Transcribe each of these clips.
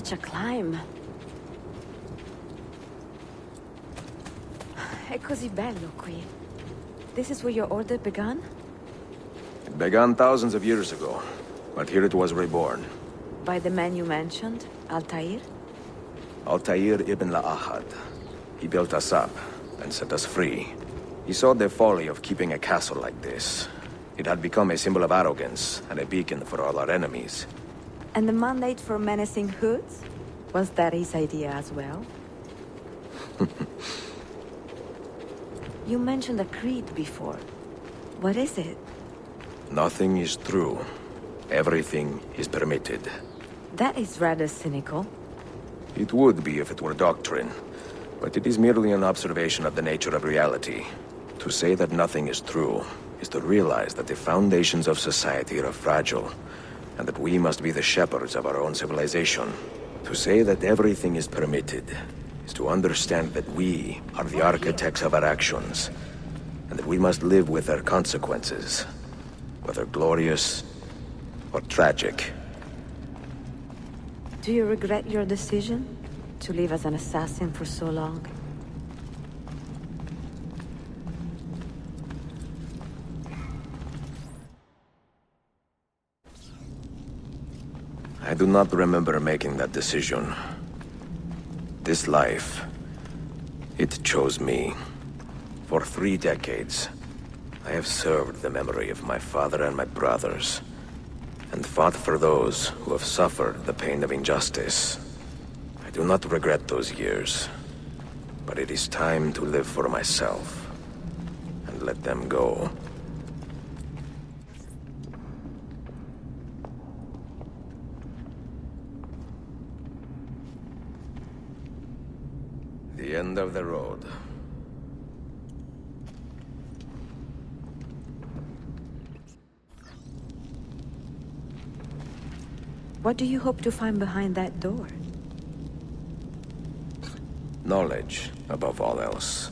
such a climb. È così bello qui. This is where your order began? It began thousands of years ago, but here it was reborn. By the man you mentioned, Altaïr? Altaïr ibn La'ahad. He built us up and set us free. He saw the folly of keeping a castle like this. It had become a symbol of arrogance and a beacon for all our enemies. And the mandate for menacing hoods? Was that his idea as well? You mentioned a creed before. What is it? Nothing is true. Everything is permitted. That is rather cynical. It would be if it were doctrine, but it is merely an observation of the nature of reality. To say that nothing is true is to realize that the foundations of society are fragile, and that we must be the shepherds of our own civilization. To say that everything is permitted is to understand that we are the architects of our actions, and that we must live with their consequences, whether glorious or tragic. Do you regret your decision to live as an assassin for so long? I do not remember making that decision. This life, it chose me. For 3 decades, I have served the memory of my father and my brothers, and fought for those who have suffered the pain of injustice. I do not regret those years, but it is time to live for myself, and let them go. The end of the road. What do you hope to find behind that door? Knowledge, above all else.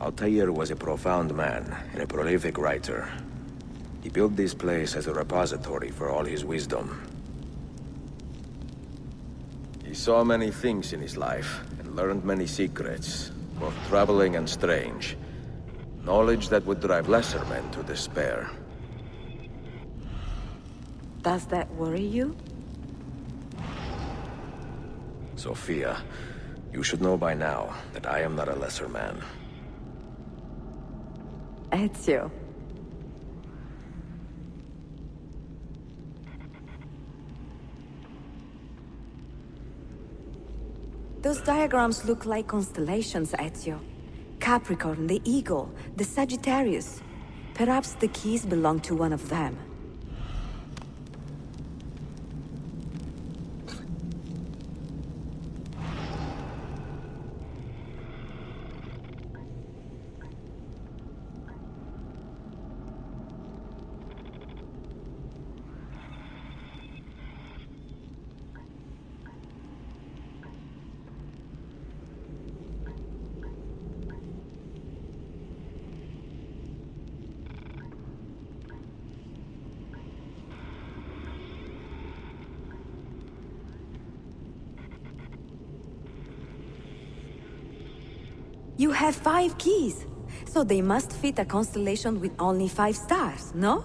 Altaïr was a profound man and a prolific writer. He built this place as a repository for all his wisdom. He saw many things in his life, and learned many secrets, both troubling and strange. Knowledge that would drive lesser men to despair. Does that worry you? Sophia, you should know by now that I am not a lesser man. Ezio. Those diagrams look like constellations, Ezio. Capricorn, the Eagle, the Sagittarius. Perhaps the keys belong to one of them. You have 5 keys, so they must fit a constellation with only 5 stars, no?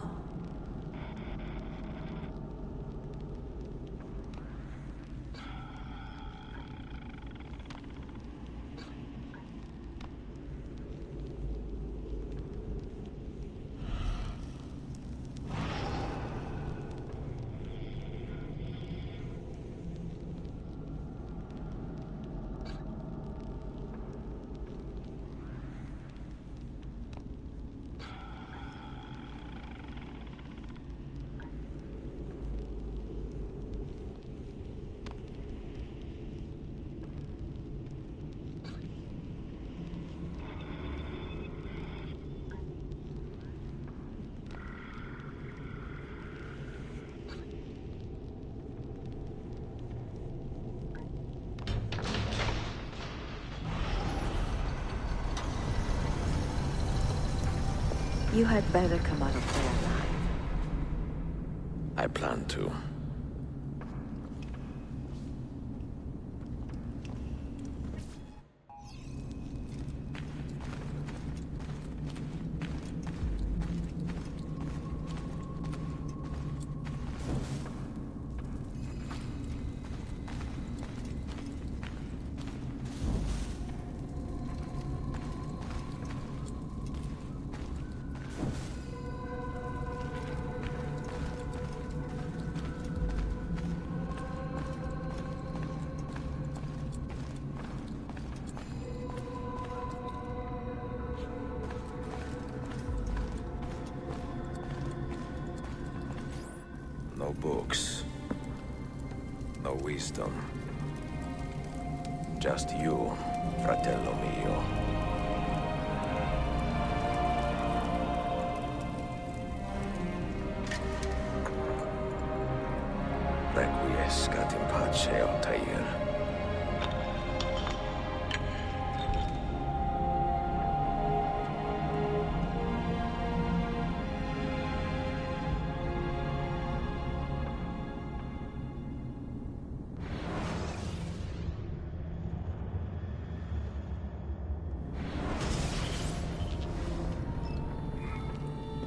You had better come out of there alive. I plan to. No books. No wisdom. Just you, fratello mio. Requiescat in pace, Altaïr.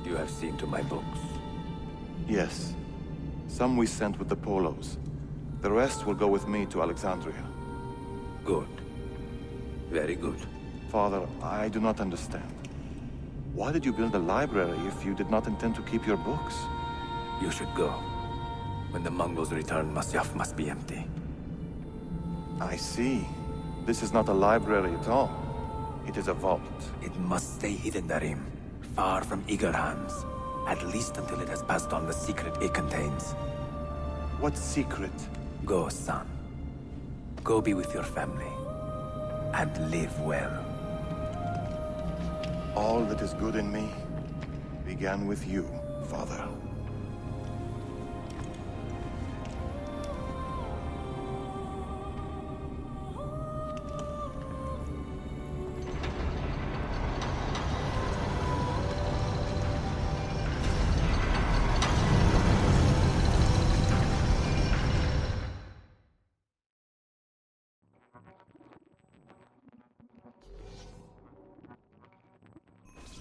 You have seen to my books. Yes. Some we sent with the Polos. The rest will go with me to Alexandria. Good. Very good. Father, I do not understand. Why did you build a library if you did not intend to keep your books? You should go. When the Mongols return, Masyaf must be empty. I see. This is not a library at all. It is a vault. It must stay hidden, Darim. Far from eager hands. At least until it has passed on the secret it contains. What secret? Go, son. Go be with your family. And live well. All that is good in me began with you, Father.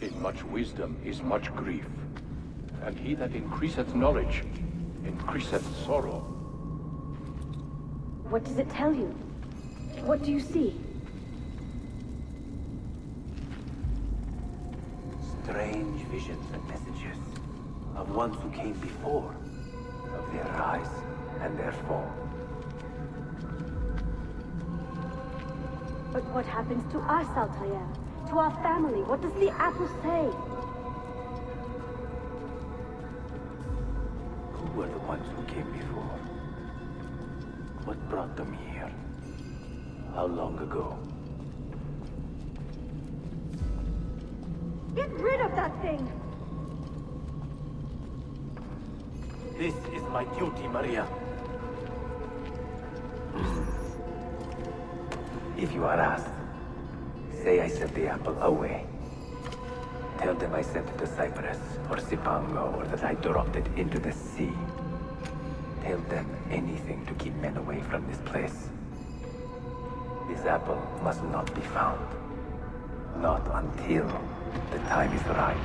In much wisdom is much grief, and he that increaseth knowledge increaseth sorrow. What does it tell you? What do you see? Strange visions and messages of ones who came before, of their rise and their fall. But what happens to us, Altaïr? To our family? What does the apple say? Who were the ones who came before? What brought them here? How long ago? Get rid of that thing! This is my duty, Maria. If you are asked, say I sent the apple away. Tell them I sent it to Cyprus, or Cipango, or that I dropped it into the sea. Tell them anything to keep men away from this place. This apple must not be found. Not until the time is right.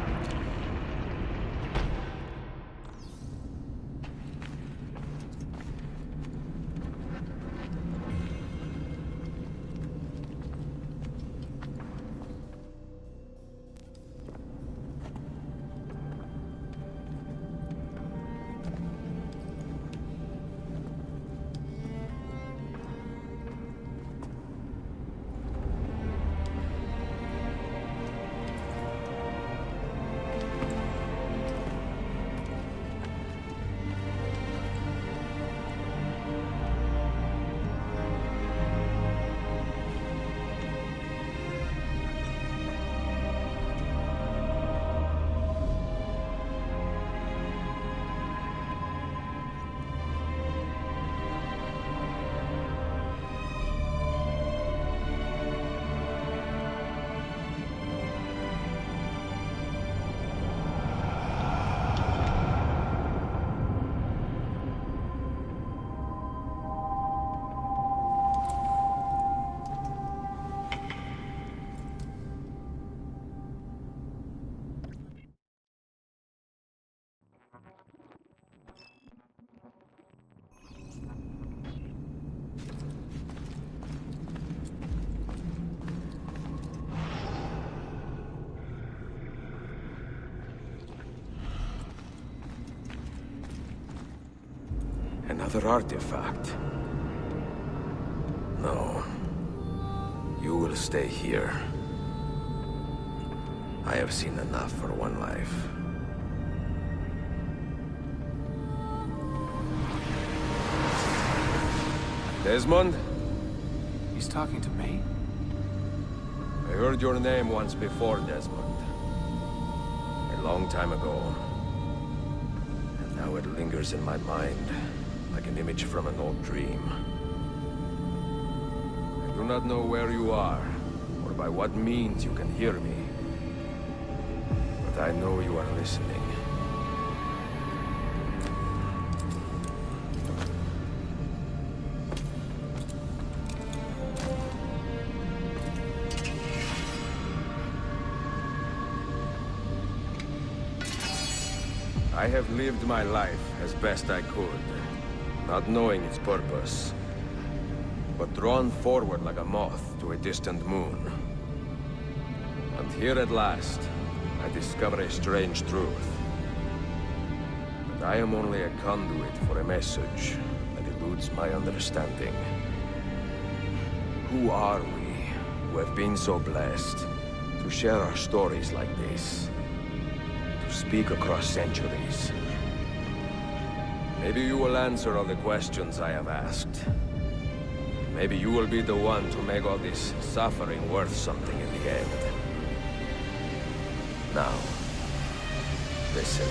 Another artifact. No. You will stay here. I have seen enough for one life. Desmond? He's talking to me? I heard your name once before, Desmond. A long time ago. And now it lingers in my mind, like an image from an old dream. I do not know where you are, or by what means you can hear me. But I know you are listening. I have lived my life as best I could, not knowing its purpose, but drawn forward like a moth to a distant moon. And here at last, I discover a strange truth. That I am only a conduit for a message that eludes my understanding. Who are we, who have been so blessed, to share our stories like this? To speak across centuries. Maybe you will answer all the questions I have asked. Maybe you will be the one to make all this suffering worth something in the end. Now, listen.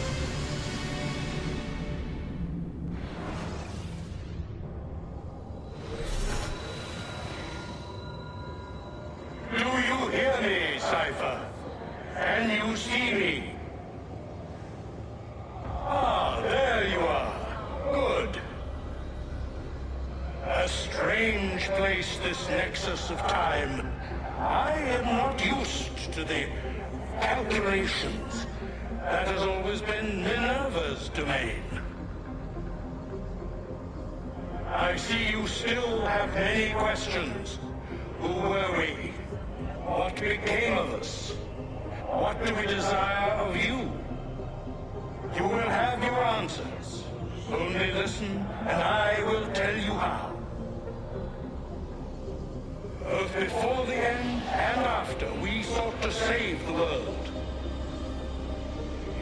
Do you hear me, Cypher? Can you see me? Ah, there you are. Good. A strange place, this nexus of time. I am not used to the calculations. That has always been Minerva's domain. I see you still have many questions. Who were we? What became of us? What do we desire of you? You will have your answers. Only listen, and I will tell you how. Both before the end and after, we sought to save the world.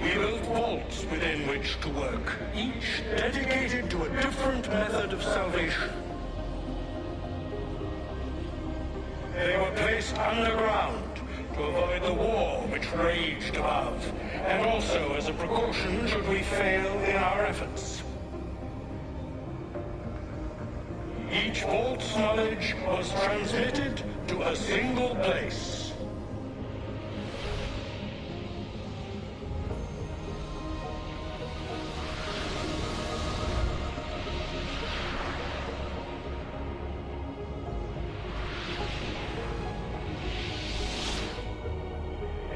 We built vaults within which to work, each dedicated to a different method of salvation. They were placed underground to avoid the war which raged above, and also as a precaution should we fail in our efforts. Each vault's knowledge was transmitted to a single place.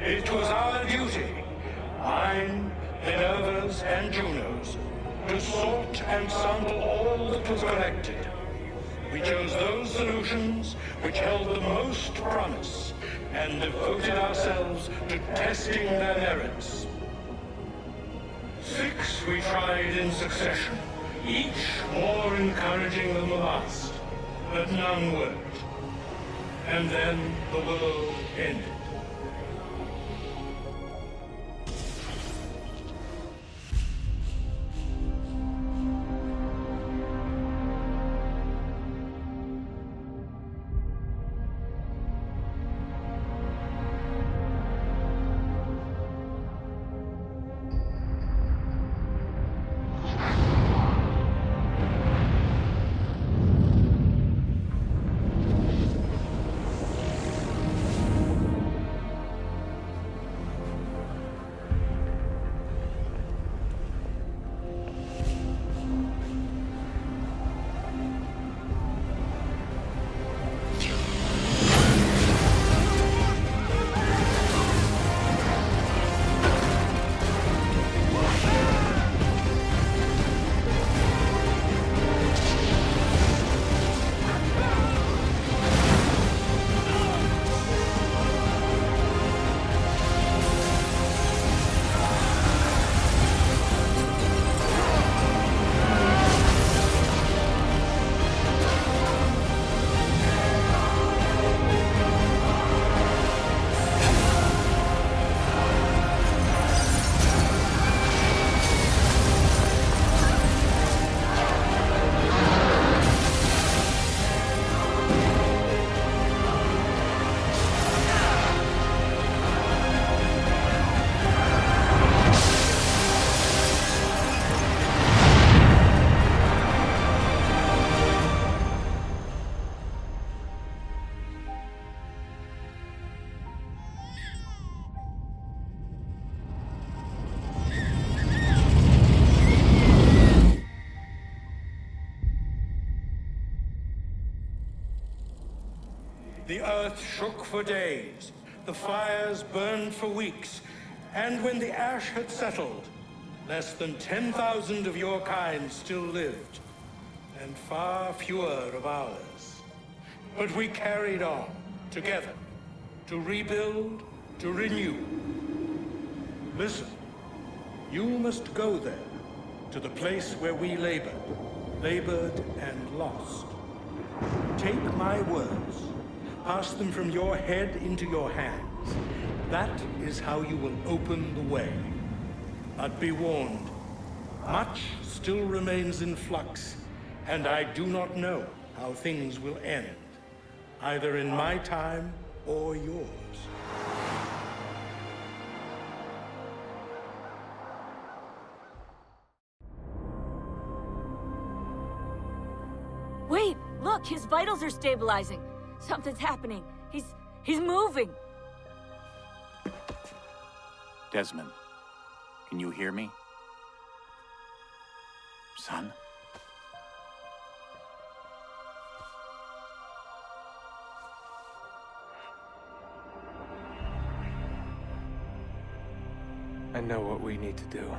It was our duty, mine, Minerva's, and Juno's, to sort and sample all that was collected. We chose those solutions which held the most promise, and devoted ourselves to testing their merits. 6 we tried in succession, each more encouraging than the last, but none worked. And then the world ended. earth shook for days, the fires burned for weeks, and when the ash had settled, less than 10,000 of your kind still lived, and far fewer of ours. But we carried on, together, to rebuild, to renew. Listen, you must go there, to the place where we labored and lost. Take my words, pass them from your head into your hands. That is how you will open the way. But be warned, much still remains in flux, and I do not know how things will end, either in my time or yours. Wait, look, his vitals are stabilizing. Something's happening. He's moving. Desmond, can you hear me? Son? I know what we need to do.